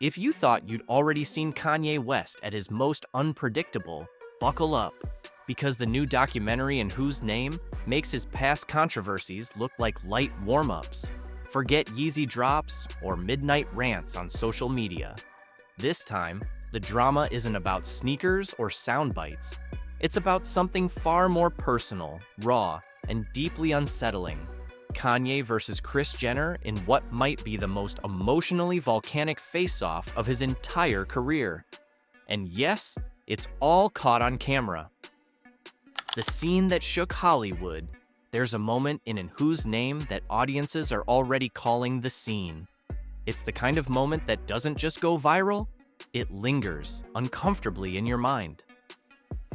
If you thought you'd already seen Kanye West at his most unpredictable, buckle up, because the new documentary In Whose Name makes his past controversies look like light warm-ups. Forget Yeezy drops or midnight rants on social media. This time, the drama isn't about sneakers or sound bites. It's about something far more personal, raw, and deeply unsettling. Kanye versus Kris Jenner in what might be the most emotionally volcanic face-off of his entire career. And yes, it's all caught on camera. The scene that shook Hollywood. There's a moment in Whose Name that audiences are already calling the scene. It's the kind of moment that doesn't just go viral, it lingers uncomfortably in your mind.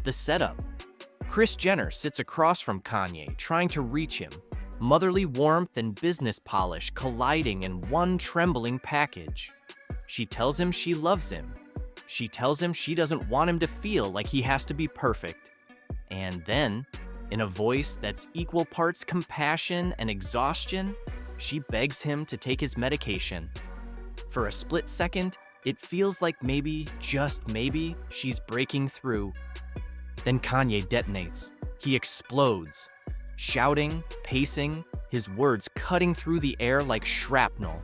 The setup. Kris Jenner sits across from Kanye, trying to reach him. Motherly warmth and business polish colliding in one trembling package. She tells him she loves him. She tells him she doesn't want him to feel like he has to be perfect. And then, in a voice that's equal parts compassion and exhaustion, she begs him to take his medication. For a split second, it feels like maybe, just maybe, she's breaking through. Then Kanye detonates. He explodes. Shouting, pacing, his words cutting through the air like shrapnel.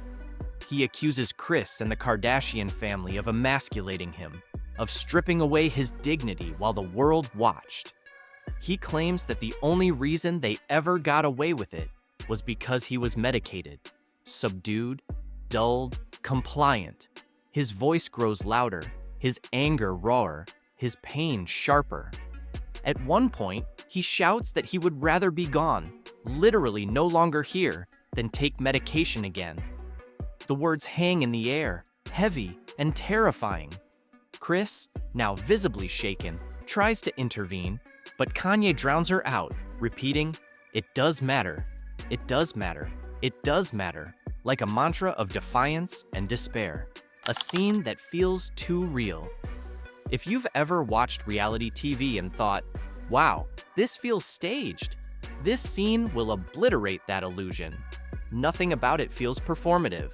He accuses Kris and the Kardashian family of emasculating him, of stripping away his dignity while the world watched. He claims that the only reason they ever got away with it was because he was medicated, subdued, dulled, compliant. His voice grows louder, his anger rawer, his pain sharper. At one point, he shouts that he would rather be gone, literally no longer here, than take medication again. The words hang in the air, heavy and terrifying. Kris, now visibly shaken, tries to intervene, but Kanye drowns her out, repeating, "It does matter, it does matter, it does matter," like a mantra of defiance and despair. A scene that feels too real. If you've ever watched reality TV and thought, "Wow, this feels staged," this scene will obliterate that illusion. Nothing about it feels performative.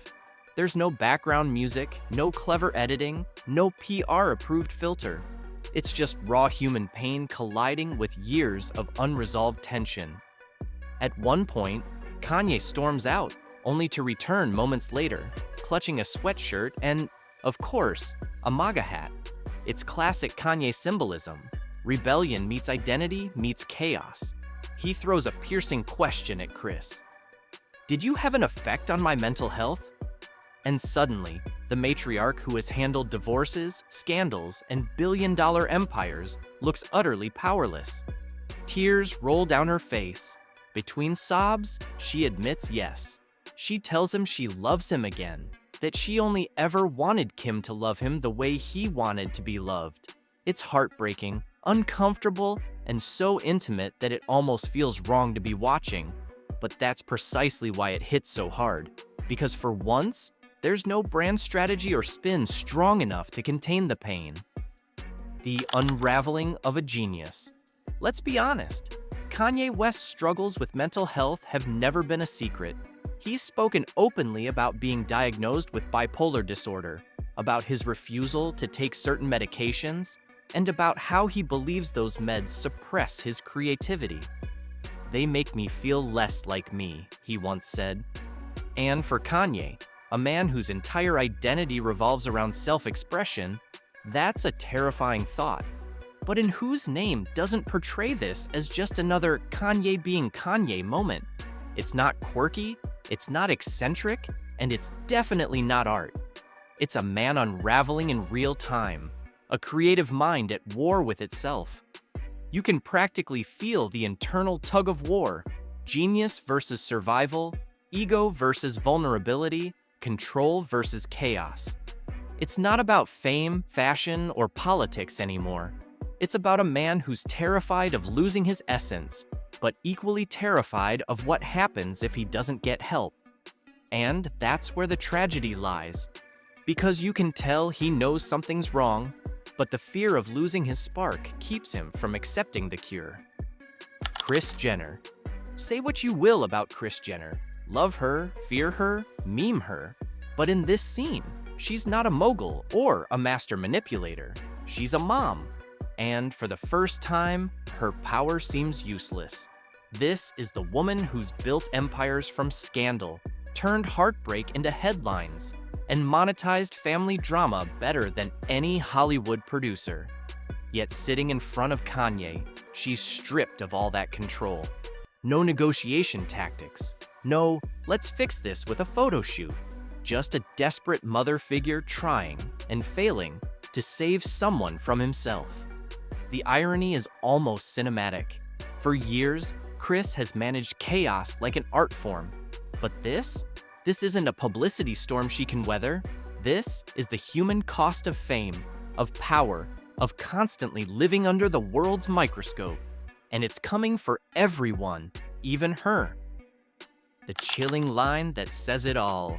There's no background music, no clever editing, no PR-approved filter. It's just raw human pain colliding with years of unresolved tension. At one point, Kanye storms out, only to return moments later, clutching a sweatshirt and, of course, a MAGA hat. It's classic Kanye symbolism. Rebellion meets identity meets chaos. He throws a piercing question at Kris. "Did you have an effect on my mental health?" And suddenly, the matriarch who has handled divorces, scandals, and billion-dollar empires looks utterly powerless. Tears roll down her face. Between sobs, she admits yes. She tells him she loves him again, that she only ever wanted Kim to love him the way he wanted to be loved. It's heartbreaking, uncomfortable, and so intimate that it almost feels wrong to be watching. But that's precisely why it hits so hard. Because for once, there's no brand strategy or spin strong enough to contain the pain. The unraveling of a genius. Let's be honest, Kanye West's struggles with mental health have never been a secret. He's spoken openly about being diagnosed with bipolar disorder, about his refusal to take certain medications, and about how he believes those meds suppress his creativity. "They make me feel less like me," he once said. And for Kanye, a man whose entire identity revolves around self-expression, that's a terrifying thought. But In Whose Name doesn't portray this as just another Kanye being Kanye moment. It's not quirky, it's not eccentric, and it's definitely not art. It's a man unraveling in real time, a creative mind at war with itself. You can practically feel the internal tug of war, genius versus survival, ego versus vulnerability, control versus chaos. It's not about fame, fashion, or politics anymore. It's about a man who's terrified of losing his essence, but equally terrified of what happens if he doesn't get help. And that's where the tragedy lies. Because you can tell he knows something's wrong, but the fear of losing his spark keeps him from accepting the cure. Kris Jenner. Say what you will about Kris Jenner. Love her, fear her, meme her. But in this scene, She's not a mogul or a master manipulator. She's a mom. And for the first time, her power seems useless. This is the woman who's built empires from scandal, turned heartbreak into headlines, and monetized family drama better than any Hollywood producer. Yet sitting in front of Kanye, she's stripped of all that control. No negotiation tactics. No, let's fix this with a photo shoot. Just a desperate mother figure trying and failing to save someone from himself. The irony is almost cinematic. For years, Kris has managed chaos like an art form. But this isn't a publicity storm she can weather. This is the human cost of fame, of power, of constantly living under the world's microscope. And it's coming for everyone, even her. The chilling line that says it all.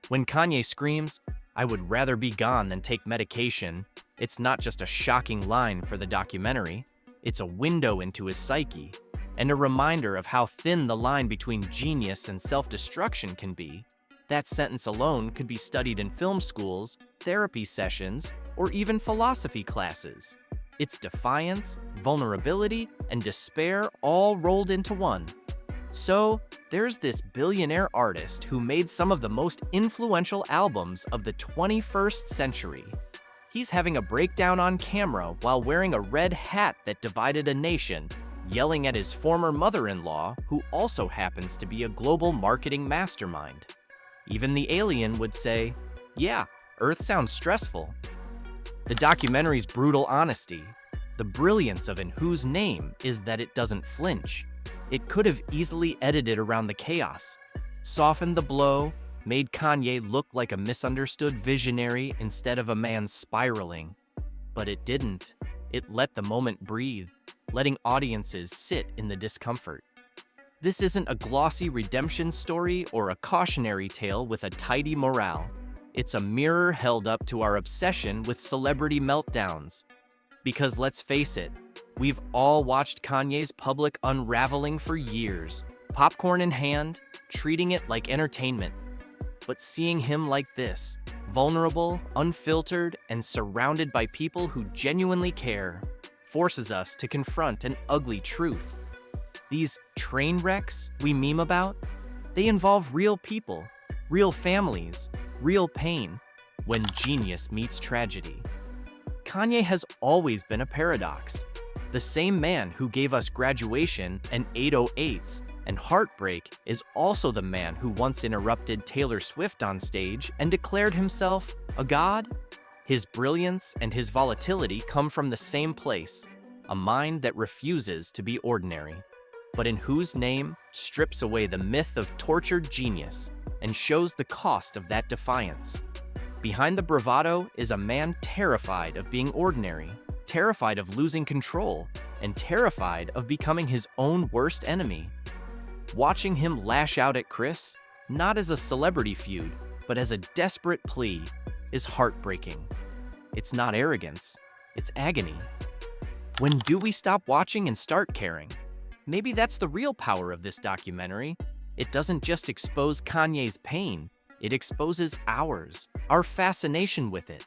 When Kanye screams, "I would rather be gone than take medication," it's not just a shocking line for the documentary. It's a window into his psyche, and a reminder of how thin the line between genius and self-destruction can be. That sentence alone could be studied in film schools, therapy sessions, or even philosophy classes. It's defiance, vulnerability, and despair all rolled into one. So, there's this billionaire artist who made some of the most influential albums of the 21st century. He's having a breakdown on camera while wearing a red hat that divided a nation, yelling at his former mother-in-law, who also happens to be a global marketing mastermind. Even the alien would say, "Yeah, Earth sounds stressful." The documentary's brutal honesty, the brilliance of In Whose Name, is that it doesn't flinch. It could have easily edited around the chaos, softened the blow, made Kanye look like a misunderstood visionary instead of a man spiraling. But it didn't. It let the moment breathe, letting audiences sit in the discomfort. This isn't a glossy redemption story or a cautionary tale with a tidy morale. It's a mirror held up to our obsession with celebrity meltdowns. Because let's face it, we've all watched Kanye's public unraveling for years, popcorn in hand, treating it like entertainment. But seeing him like this, vulnerable, unfiltered, and surrounded by people who genuinely care, forces us to confront an ugly truth. These train wrecks we meme about, they involve real people, real families, real pain, when genius meets tragedy. Kanye has always been a paradox. The same man who gave us Graduation and 808s and Heartbreak is also the man who once interrupted Taylor Swift on stage and declared himself a god. His brilliance and his volatility come from the same place, a mind that refuses to be ordinary. But In Whose Name strips away the myth of tortured genius and shows the cost of that defiance. Behind the bravado is a man terrified of being ordinary, terrified of losing control, and terrified of becoming his own worst enemy. Watching him lash out at Kris, not as a celebrity feud, but as a desperate plea, is heartbreaking. It's not arrogance, it's agony. When do we stop watching and start caring? Maybe that's the real power of this documentary. It doesn't just expose Kanye's pain, it exposes ours, our fascination with it.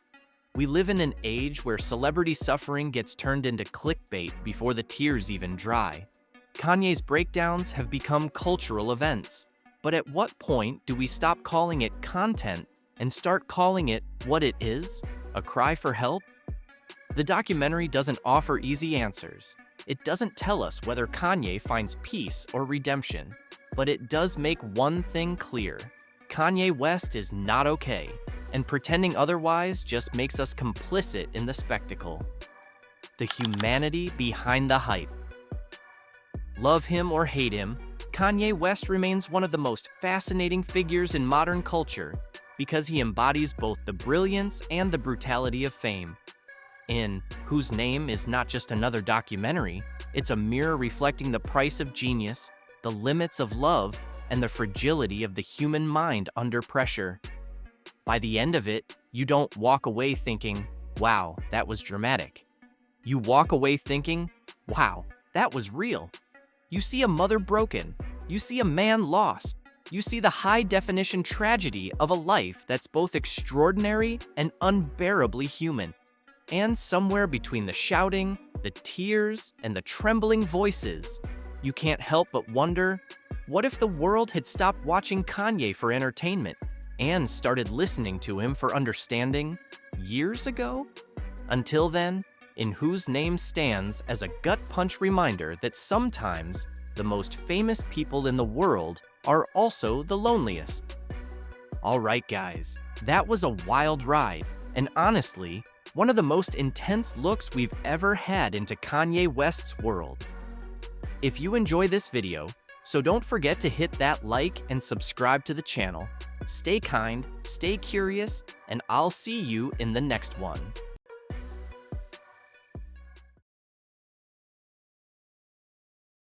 We live in an age where celebrity suffering gets turned into clickbait before the tears even dry. Kanye's breakdowns have become cultural events. But at what point do we stop calling it content and start calling it what it is? A cry for help? The documentary doesn't offer easy answers. It doesn't tell us whether Kanye finds peace or redemption. But it does make one thing clear. Kanye West is not okay, and pretending otherwise just makes us complicit in the spectacle. The humanity behind the hype. Love him or hate him, Kanye West remains one of the most fascinating figures in modern culture because he embodies both the brilliance and the brutality of fame. In Whose Name is not just another documentary, it's a mirror reflecting the price of genius, the limits of love, and the fragility of the human mind under pressure. By the end of it, you don't walk away thinking, "Wow, that was dramatic." You walk away thinking, "Wow, that was real." You see a mother broken. You see a man lost. you see the high-definition tragedy of a life that's both extraordinary and unbearably human. And somewhere between the shouting, the tears, and the trembling voices, you can't help but wonder, what if the world had stopped watching Kanye for entertainment and started listening to him for understanding years ago? Until then, In Whose Name stands as a gut-punch reminder that sometimes the most famous people in the world are also the loneliest. Alright guys, that was a wild ride, and honestly, one of the most intense looks we've ever had into Kanye West's world. If you enjoy this video, so don't forget to hit that like and subscribe to the channel. Stay kind, stay curious, and I'll see you in the next one.